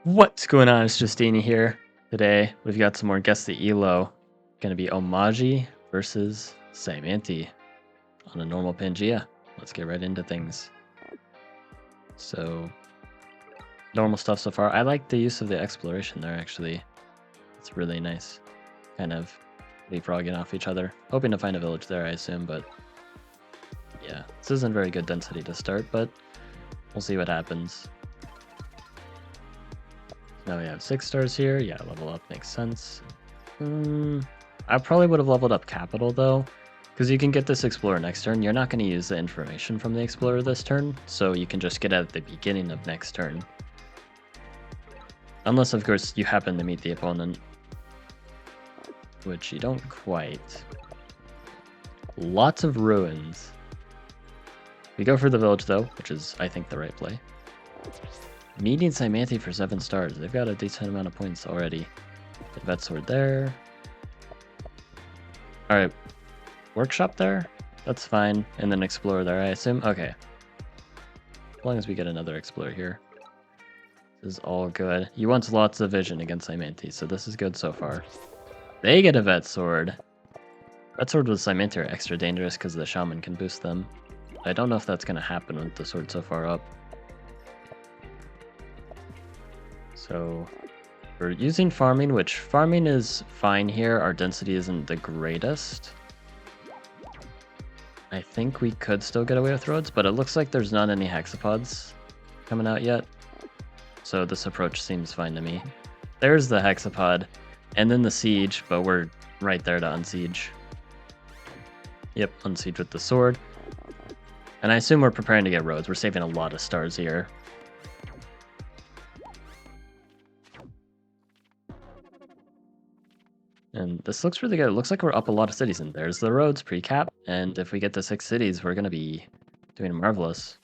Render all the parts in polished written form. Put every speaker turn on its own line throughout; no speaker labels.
What's going on? It's Justeeni here. Today, we've got some more Guess the Elo. Gonna be Omaji versus Saimanti on a normal Pangea. Let's get right into things. So, normal stuff so far. I like the use of the exploration there, actually. It's really nice. Kind of leapfrogging off each other. Hoping to find a village there, I assume, but yeah. This isn't very good density to start, but we'll see what happens. Now we have 6 stars here. Yeah, level up makes sense. I probably would have leveled up Capital though, because you can get this Explorer next turn. You're not going to use the information from the Explorer this turn, so you can just get it at the beginning of next turn. Unless, of course, you happen to meet the opponent, which you don't quite. Lots of ruins. We go for the village though, which is, I think, the right play. Meeting Saimanti for 7 stars. They've got a decent amount of points already. The Vet Sword there. Alright. Workshop there? That's fine. And then Explorer there, I assume? Okay. As long as we get another Explorer here. This is all good. He wants lots of vision against Saimanti, so this is good so far. They get a Vet Sword. Vet Sword with Saimanti are extra dangerous because the Shaman can boost them. I don't know if that's going to happen with the sword so far up. So we're using farming, which farming is fine here. Our density isn't the greatest. I think we could still get away with roads, but it looks like there's not any hexapods coming out yet. So this approach seems fine to me. There's the hexapod, and then the siege, but we're right there to unsiege. Yep, unsiege with the sword. And I assume we're preparing to get roads. We're saving a lot of stars here. And this looks really good. It looks like we're up a lot of cities, and there's the roads pre-cap. And if we get to 6 cities, we're going to be doing marvelous.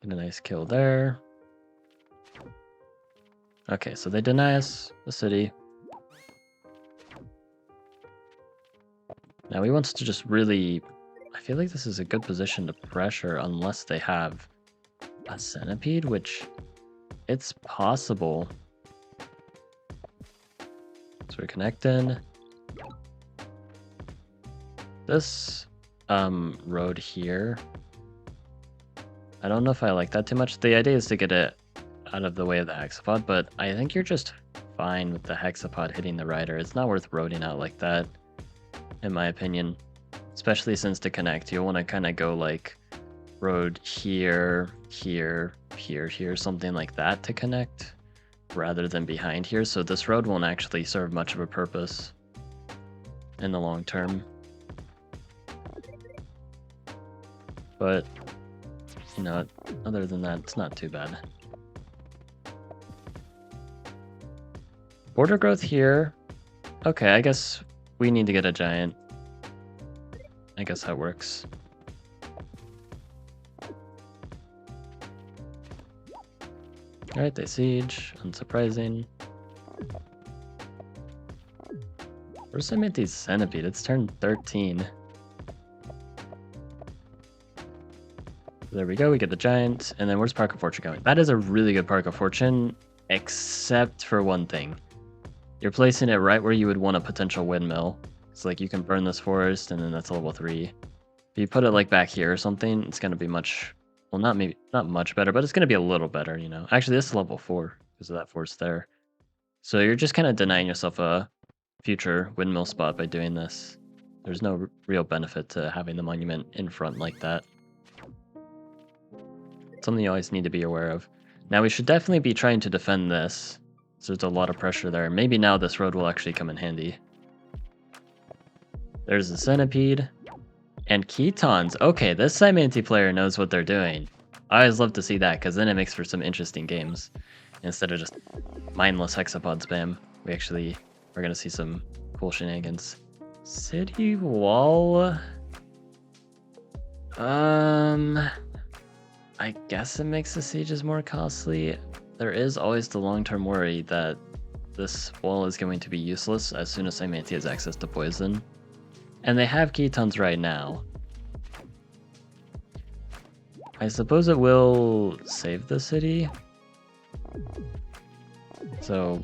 Get a nice kill there. Okay, so they deny us the city. Now he wants to just really... I feel like this is a good position to pressure unless they have a centipede, which... It's possible. So we're connecting. This road here, I don't know if I like that too much. The idea is to get it out of the way of the hexapod, but I think you're just fine with the hexapod hitting the rider. It's not worth roading out like that, in my opinion. Especially since to connect, you'll want to kind of go like road here, here, here, something like that to connect, rather than behind here. So this road won't actually serve much of a purpose in the long term. But, you know, other than that, it's not too bad. Border growth here. Okay, I guess we need to get a giant. I guess that works. Alright, they siege. Unsurprising. Where's Saimanti's centipede? It's turn 13. There we go, we get the giant. And then where's Park of Fortune going? That is a really good Park of Fortune, except for one thing. You're placing it right where you would want a potential windmill. It's like you can burn this forest, and then that's level 3. If you put it like back here or something, it's going to be much... Well, not much better, but it's going to be a little better, you know. Actually, this is level 4 because of that force there. So you're just kind of denying yourself a future windmill spot by doing this. There's no real benefit to having the monument in front like that. Something you always need to be aware of. Now, we should definitely be trying to defend this. So there's a lot of pressure there. Maybe now this road will actually come in handy. There's the centipede. And Ketons. Okay, this Saimanti player knows what they're doing. I always love to see that, because then it makes for some interesting games. Instead of just mindless hexapod spam, we actually are going to see some cool shenanigans. City wall? I guess it makes the sieges more costly. There is always the long-term worry that this wall is going to be useless as soon as Saimanti has access to poison. And they have Ketons right now. I suppose it will save the city. So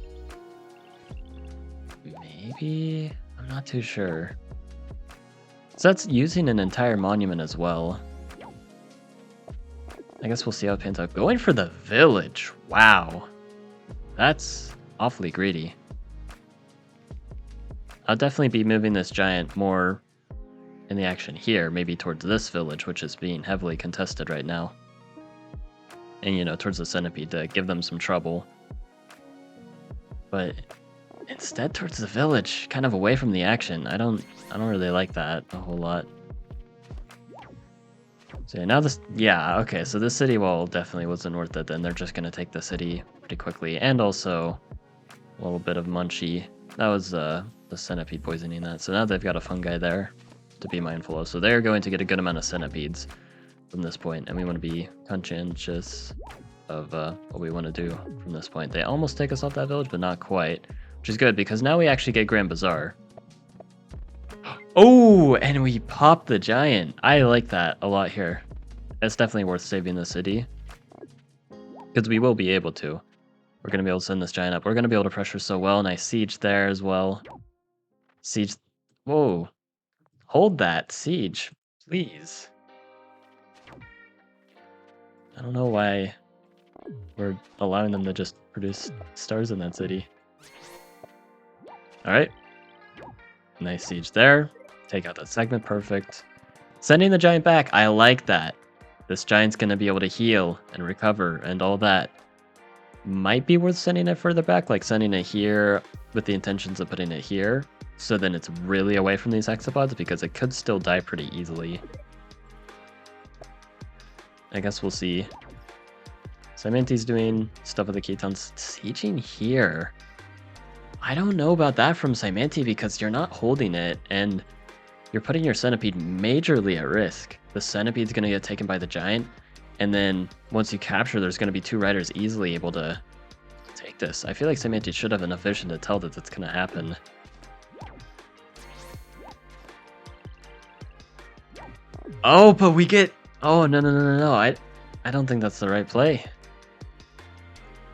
maybe, I'm not too sure. So that's using an entire monument as well. I guess we'll see how it pans out. Going for the village. Wow. That's awfully greedy. I'll definitely be moving this giant more in the action here, maybe towards this village, which is being heavily contested right now. And, you know, towards the centipede to give them some trouble. But instead towards the village, kind of away from the action. I don't really like that a whole lot. So yeah, now this, yeah, okay, so this city wall definitely wasn't worth it. Then they're just gonna take the city pretty quickly, and also a little bit of Munchie. That was the centipede poisoning that. So now they've got a fungi there to be mindful of. So they're going to get a good amount of centipedes from this point, and we want to be conscientious of what we want to do from this point. They almost take us off that village, but not quite, which is good because now we actually get Grand Bazaar. Oh, and we pop the giant. I like that a lot here. It's definitely worth saving the city because we will be able to. We're going to be able to send this giant up. We're going to be able to pressure so well. Nice siege there as well. Siege. Whoa. Hold that siege, please. I don't know why we're allowing them to just produce stars in that city. All right. Nice siege there. Take out that segment. Perfect. Sending the giant back. I like that. This giant's going to be able to heal and recover and all that. Might be worth sending it further back, like sending it here with the intentions of putting it here. So then it's really away from these hexapods because it could still die pretty easily. I guess we'll see. Cymenti's doing stuff with the Ketons. Sieging here. I don't know about that from Cymenti because you're not holding it and you're putting your centipede majorly at risk. The centipede's going to get taken by the giant, and then once you capture, there's going to be two riders easily able to take this. I feel like Cymenti should have enough vision to tell that that's going to happen. Oh, but we get... Oh, no. I don't think that's the right play.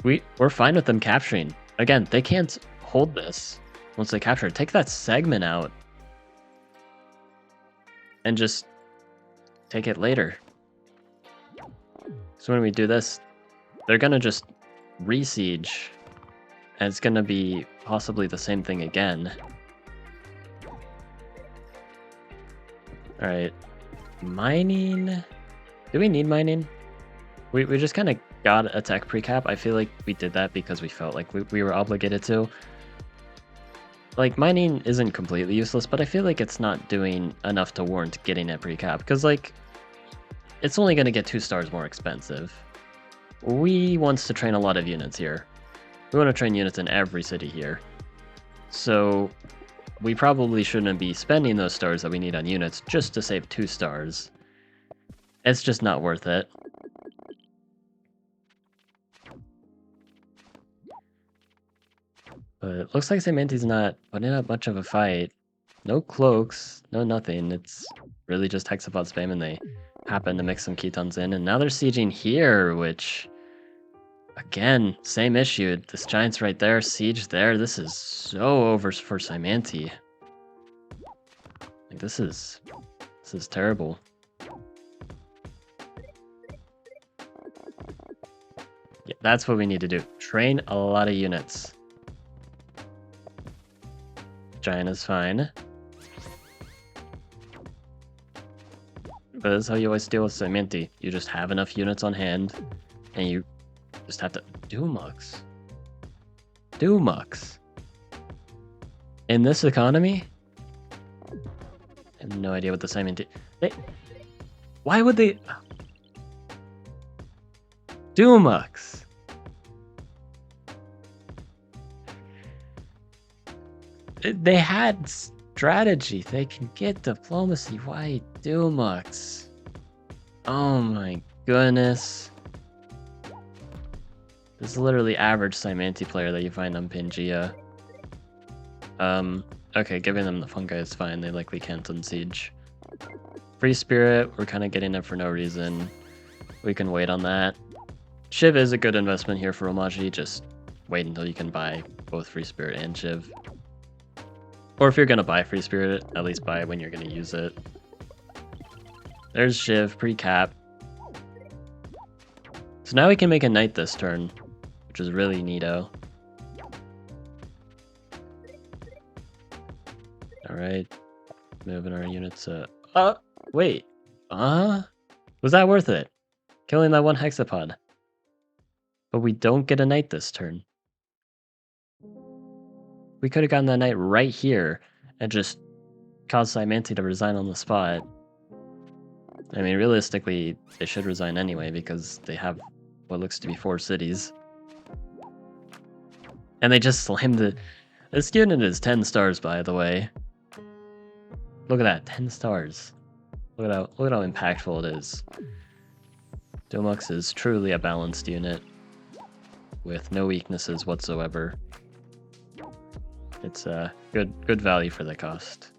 We're fine with them capturing. Again, they can't hold this once they capture it. Take that segment out and just take it later. So when we do this, they're gonna just re-siege, and it's gonna be possibly the same thing again. Alright. Mining. Do we need mining? We just kind of got a tech pre-cap. I feel like we did that because we felt like we were obligated to. Like, mining isn't completely useless, but I feel like it's not doing enough to warrant getting a pre-cap. Because, like, it's only going to get 2 stars more expensive. We want to train a lot of units here. We want to train units in every city here. So, we probably shouldn't be spending those stars that we need on units just to save 2 stars. It's just not worth it. But it looks like Cymenti's not putting up much of a fight. No cloaks, no nothing. It's really just hexapod spam, and they happen to mix some Ketons in. And now they're sieging here, which, again, same issue. This giant's right there, siege there. This is so over for Cymenti. Like, this is terrible. Yeah, that's what we need to do. Train a lot of units. Giant is fine. But that's how you always deal with Cymenti. You just have enough units on hand, and you just have to... Dumux. In this economy? I have no idea what the Cymenti... Why would they... Dumux! They had strategy. They can get diplomacy. Why Dumux? Oh my goodness. This is literally average Cymenti player that you find on Pangea. Okay, giving them the fungi is fine. They likely can't unsiege. Free Spirit, we're kind of getting it for no reason. We can wait on that. Shiv is a good investment here for Omaji, just wait until you can buy both Free Spirit and Shiv. Or if you're gonna buy Free Spirit, at least buy it when you're gonna use it. There's Shiv, pre-cap. So now we can make a knight this turn, which is really neato. Alright, moving our units. Wait. Was that worth it? Killing that one hexapod. But we don't get a knight this turn. We could have gotten that knight right here and just caused Saimanti to resign on the spot. I mean, realistically, they should resign anyway because they have what looks to be 4 cities. And they just slammed the... This unit is 10 stars, by the way. Look at that, 10 stars. Look at how impactful it is. Domux is truly a balanced unit with no weaknesses whatsoever. It's a good value for the cost.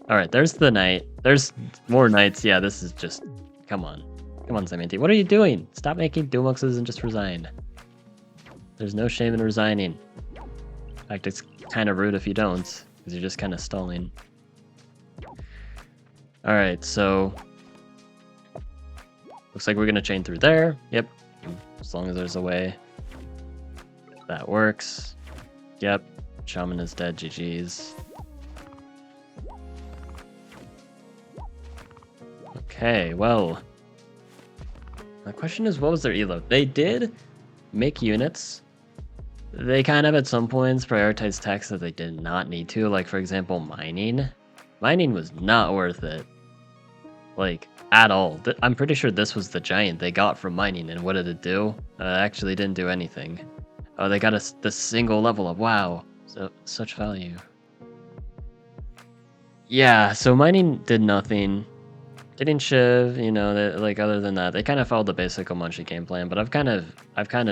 Alright, there's the knight. There's more knights. Yeah, this is just... Come on. Come on, Saimanti. What are you doing? Stop making Domuxes and just resign. There's no shame in resigning. In fact, it's kind of rude if you don't, because you're just kind of stalling. Alright, so... Looks like we're going to chain through there. Yep. As long as there's a way. That works. Yep. Shaman is dead. GG's. Okay, well... The question is, what was their elo? They did make units. They kind of, at some points, prioritized techs that they did not need to. Like, for example, mining. Mining was not worth it. Like, at all. I'm pretty sure this was the giant they got from mining, and what did it do? Actually didn't do anything. Oh, they got the single level up. Wow. So, such value. Yeah, so mining did nothing. Getting Shiv, you know, like, other than that, they kind of followed the basic Omachi game plan, but I've kind of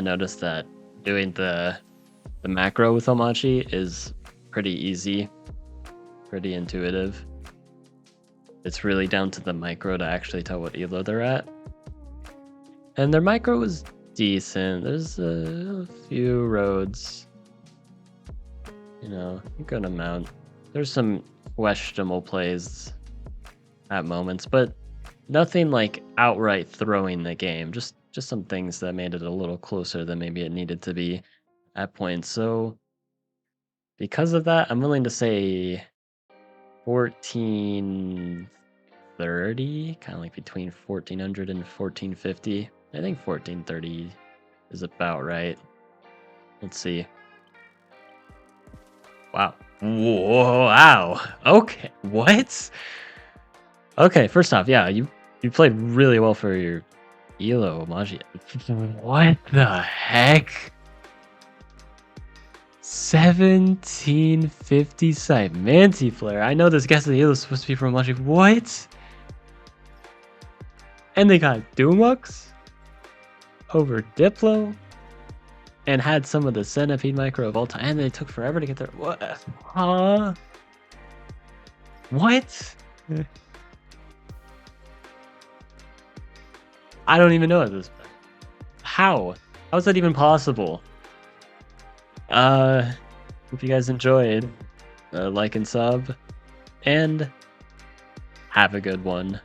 noticed that doing the macro with Omachi is pretty easy, pretty intuitive. It's really down to the micro to actually tell what elo they're at. And their micro is decent. There's a few roads, you know, a good amount. There's some questionable plays at moments, but nothing like outright throwing the game. Just some things that made it a little closer than maybe it needed to be at points. So because of that, I'm willing to say 1430, kind of like between 1400 and 1450. I think 1430 is about right. Let's see. Wow. Whoa, wow. Okay. What? Okay, first off, yeah, you played really well for your elo, Omaji. What the heck? 1750 Saimanti player. I know this guess the elo is supposed to be from Omaji. What? And they got Dumux over Diplo and had some of the Centipede micro of all time, and they took forever to get there. What? Huh? What? I don't even know at this point. How? How is that even possible? Hope you guys enjoyed. Like and sub. And have a good one.